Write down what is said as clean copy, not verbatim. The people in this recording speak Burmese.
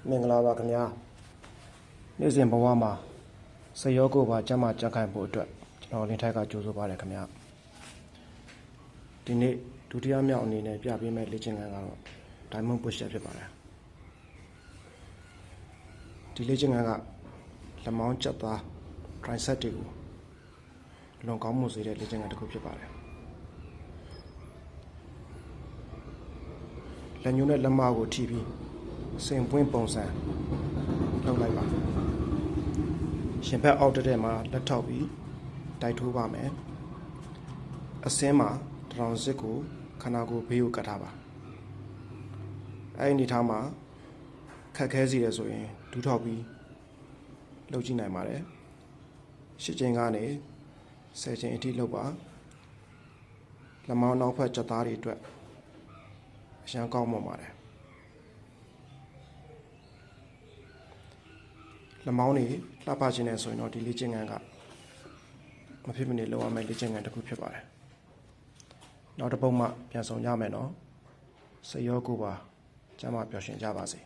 မင်္ဂလာပါခင်ဗျာနေ့စဉ်ဘဝမှာစရောကိုပါကျမ်းမာကြံ့ခိုင်ဖို့အတွက်ကျွန်တော်လင်းထိုက်ကကြိုးစားပါတယ်ခင်ဗျာဒီနေ့ဒုတိယမြောက်အနေနဲ့ပြပေးမယ့်လေ့ကျင့်ခန်းကတော့ Diamond Push-up ဖြစ်ပါတယ်ဒီလေ့ကျင့်ခန်းကလက်မောင်းကျပ်သား tricep တွေကိုလွန်ကောင်းမှုစေတဲ့လေ့ကျင့်ခန်းတစ်ခုဖြစ်ပါတယ်လက်ညှိုးနဲ့လက်မကိုထိပြီးစင်ပွင့်ပုံစံလုပ်လိုက်ပါရှင်ဘက်အောက်တက်မှာလက်ထောက်ပြီးတိုက်ထိုးပါမယ်အစင်းမှာတရောင်စစ်ကိုခန္ဓာကိုယ်ဘေးကိုကတ်ထားပါအဲ့ဒီအနေထားမှာခက်ခဲစီရဆိုရင်ဒူးထောက်ပြီးလုပ်ကြည့်နိုင်ပါတယ်ရှစ်ချိန်ကနေ10ချိန်အထိလုပ်ပါလက်မောင်းနောက်ဖက်ကြက်သားတွေအတွက်အရန်ကောင်းမှပါတယ်လက်မောင်းတွေလှပခြင်းနဲ့ဆိုရင်တော့ဒီလေ့ကျင့်ခန်းကမဖြစ်မနေလုပ်ရမယ့်လေ့ကျင့်ခန်းတစ်ခုဖြစ်ပါတယ်နောက်တစ်ပုဒ်မှပြန်ဆောင်ကြမယ်နော်စိတ်ရောကိုယ်ပါကျမ်းမာပျော်ရွှင်ကြပါစေ